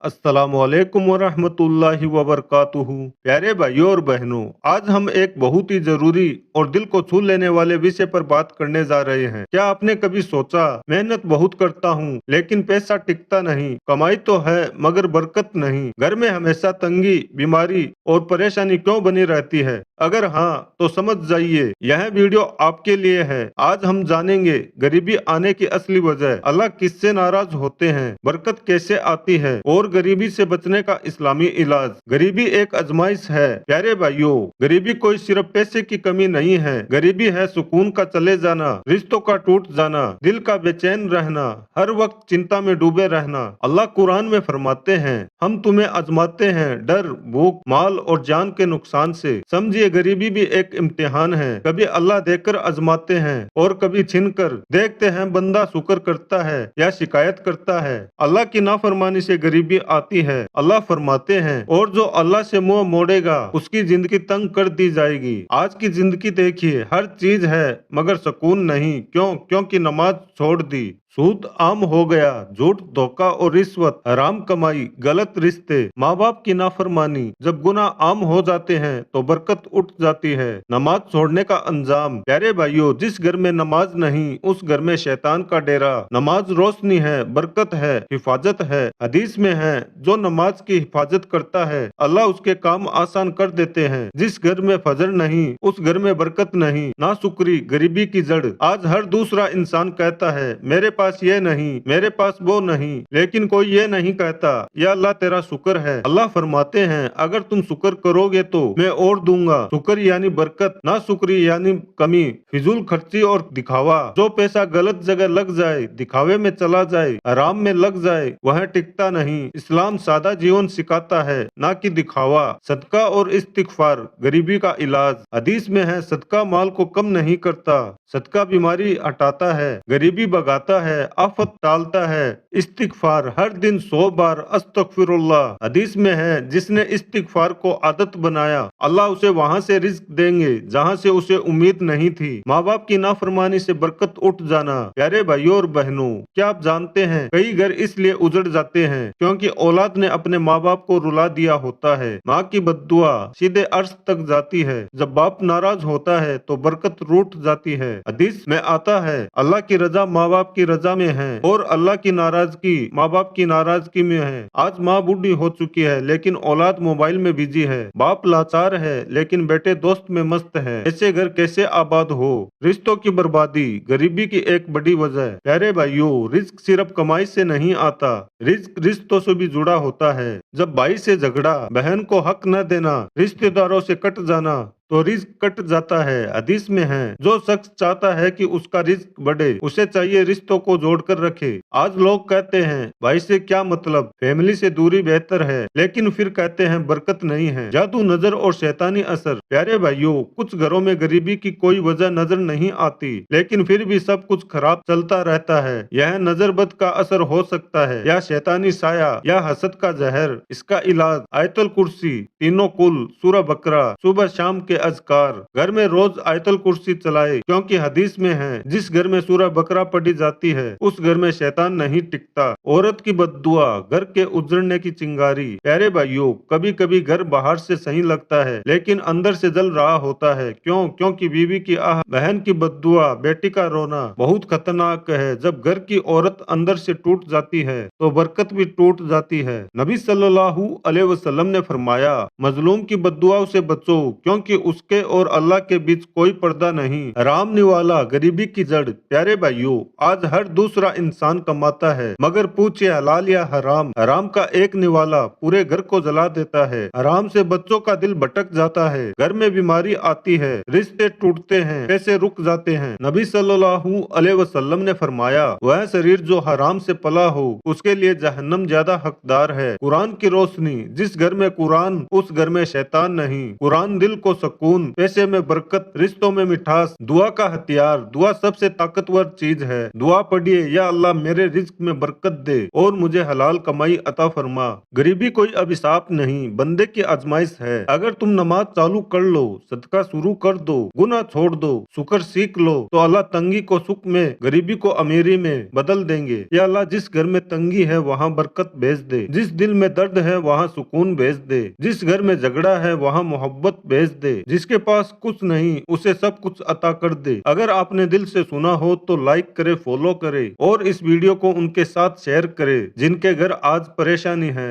अस्सलाम वालेकुम वरहमतुल्लाहि वबरकातुहू। प्यारे भाइयों और बहनों, आज हम एक बहुत ही जरूरी और दिल को छू लेने वाले विषय पर बात करने जा रहे हैं। क्या आपने कभी सोचा, मेहनत बहुत करता हूँ लेकिन पैसा टिकता नहीं, कमाई तो है मगर बरकत नहीं, घर में हमेशा तंगी, बीमारी और परेशानी क्यों बनी रहती है? अगर हाँ तो समझ जाइए, यह वीडियो आपके लिए है। आज हम जानेंगे गरीबी आने की असली वजह, अल्लाह किससे नाराज होते हैं, बरकत कैसे आती है और गरीबी से बचने का इस्लामी इलाज। गरीबी एक आजमाइश है। प्यारे भाइयों, गरीबी कोई सिर्फ पैसे की कमी नहीं है, गरीबी है सुकून का चले जाना, रिश्तों का टूट जाना, दिल का बेचैन रहना, हर वक्त चिंता में डूबे रहना। अल्लाह कुरान में फरमाते हैं, हम तुम्हें आजमाते हैं डर, भूख, माल और जान के नुकसान से। समझिए, गरीबी भी एक इम्तिहान है। कभी अल्लाह देकर आजमाते हैं और कभी छीन कर। देखते हैं बंदा शुक्र करता है या शिकायत करता है। अल्लाह की नाफरमानी से गरीबी आती है। अल्लाह फरमाते हैं, और जो अल्लाह से मुंह मोड़ेगा उसकी जिंदगी तंग कर दी जाएगी। आज की जिंदगी देखिए, हर चीज है मगर सुकून नहीं। क्यों? क्योंकि नमाज छोड़ दी, सूद आम हो गया, झूठ, धोखा और रिश्वत, हराम कमाई, गलत रिश्ते, माँ बाप की नाफरमानी। जब गुनाह आम हो जाते हैं तो बरकत उठ जाती है। नमाज छोड़ने का अंजाम। प्यारे भाइयों, जिस घर में नमाज नहीं उस घर में शैतान का डेरा। नमाज रोशनी है, बरकत है, हिफाजत है। हदीस में है, जो नमाज की हिफाजत करता है अल्लाह उसके काम आसान कर देते हैं। जिस घर में फजर नहीं उस घर में बरकत नहीं। नाशुक्री गरीबी की जड़। आज हर दूसरा इंसान कहता है, मेरे पास ये नहीं, मेरे पास वो नहीं, लेकिन कोई ये नहीं कहता, या अल्लाह तेरा शुक्र है। अल्लाह फरमाते हैं, अगर तुम शुक्र करोगे तो मैं और दूंगा। शुक्र यानी बरकत, ना शुक्री यानी कमी, फिजूल खर्ची और दिखावा। जो पैसा गलत जगह लग जाए, दिखावे में चला जाए, आराम में लग जाए, वह टिकता नहीं। इस्लाम सादा जीवन सिखाता है, ना कि दिखावा। सदका और इस्तिगफार गरीबी का इलाज। हदीस में है, सदका माल को कम नहीं करता, सदका बीमारी हटाता है, गरीबी भगाता है, आफत टालता है। इस्तिगफार हर दिन 100 बार अस्तगफिरुल्लाह। हदीस में है, जिसने इस्तिगफार को आदत बनाया अल्लाह उसे वहां से रिज्क देंगे जहां से उसे उम्मीद नहीं थी। माँ बाप की नाफरमानी से बरकत उठ जाना। प्यारे भाइयों और बहनों, क्या आप जानते हैं कई घर इसलिए उजड़ जाते हैं क्योंकि औलाद ने अपने माँ बाप को रुला दिया होता है। माँ की बद्दुआ सीधे अर्श तक जाती है। जब बाप नाराज होता है तो बरकत रूठ जाती है। हदीस में आता है, अल्लाह की रजा माँ बाप की रजा में है और अल्लाह की नाराजगी माँ बाप की नाराजगी में है। आज माँ बूढ़ी हो चुकी है लेकिन औलाद मोबाइल में बिजी है। बाप लाचार है लेकिन बेटे दोस्त में मस्त है। ऐसे घर कैसे आबाद हो? रिश्तों की बर्बादी गरीबी की एक बड़ी वजह। प्यारे भाइयों, रिस्क सिर्फ कमाई से नहीं आता, रिस्क रिश्तों से भी जुड़ा होता है। जब भाई से झगड़ा, बहन को हक न देना, रिश्तेदारों से कट जाना तो रिस्क कट जाता है। हदीस में है, जो शख्स चाहता है कि उसका रिस्क बढ़े उसे चाहिए रिश्तों को जोड़कर रखे। आज लोग कहते हैं, भाई से क्या मतलब, फैमिली से दूरी बेहतर है, लेकिन फिर कहते हैं बरकत नहीं है। जादू, नजर और शैतानी असर। प्यारे भाइयों, कुछ घरों में गरीबी की कोई वजह नजर नहीं आती लेकिन फिर भी सब कुछ खराब चलता रहता है। यह नजरबद का असर हो सकता है, या शैतानी साया, या हसद का जहर। इसका इलाज आयतुल कुर्सी, तीनों कुल, सूरह बकरा, सुबह शाम के अज़कार। घर में रोज आयतुल कुर्सी चलाए, क्योंकि हदीस में है, जिस घर में सूरह बकरा पढ़ी जाती है उस घर में शैतान नहीं टिकता। औरत की बद्दुआ घर के उजड़ने की चिंगारी। प्यारे भाइयों, कभी कभी घर बाहर से सही लगता है लेकिन अंदर से जल रहा होता है। क्यों? क्योंकि बीवी की आह, बहन की बद्दुआ, बेटी का रोना बहुत खतरनाक है। जब घर की औरत अंदर से टूट जाती है तो बरकत भी टूट जाती है। नबी सल्लल्लाहु अलैहि वसल्लम ने फरमाया, मजलूम की बद्दुआओं से बचो क्योंकि उसके और अल्लाह के बीच कोई पर्दा नहीं। हराम निवाला गरीबी की जड़। प्यारे भाइयों, आज हर दूसरा इंसान कमाता है मगर पूछे हलाल या हराम। हराम का एक निवाला पूरे घर को जला देता है। हराम से बच्चों का दिल भटक जाता है, घर में बीमारी आती है, रिश्ते टूटते हैं, पैसे रुक जाते हैं। नबी सल्लल्लाहु अलैहि वसल्लम ने फरमाया, वह शरीर जो हराम से पला हो उसके लिए जहन्नम ज्यादा हकदार है। कुरान की रोशनी। जिस घर में कुरान उस घर में शैतान नहीं। कुरान दिल को सुकून, पैसे में बरकत, रिश्तों में मिठास। दुआ का हथियार। दुआ सबसे ताकतवर चीज है। दुआ पढ़िए, या अल्लाह मेरे रिज्क में बरकत दे और मुझे हलाल कमाई अता फरमा। गरीबी कोई अभिशाप नहीं, बंदे की आजमाइश है। अगर तुम नमाज चालू कर लो, सदका शुरू कर दो, गुनाह छोड़ दो, शुक्र सीख लो, तो अल्लाह तंगी को सुख में, गरीबी को अमीरी में बदल देंगे। या अल्लाह जिस घर में तंगी है वहाँ बरकत भेज दे, जिस दिल में दर्द है वहाँ सुकून भेज दे, जिस घर में झगड़ा है वहाँ मोहब्बत भेज दे, जिसके पास कुछ नहीं उसे सब कुछ अता कर दे। अगर आपने दिल से सुना हो तो लाइक करे, फॉलो करे और इस वीडियो को उनके साथ शेयर करे जिनके घर आज परेशानी है।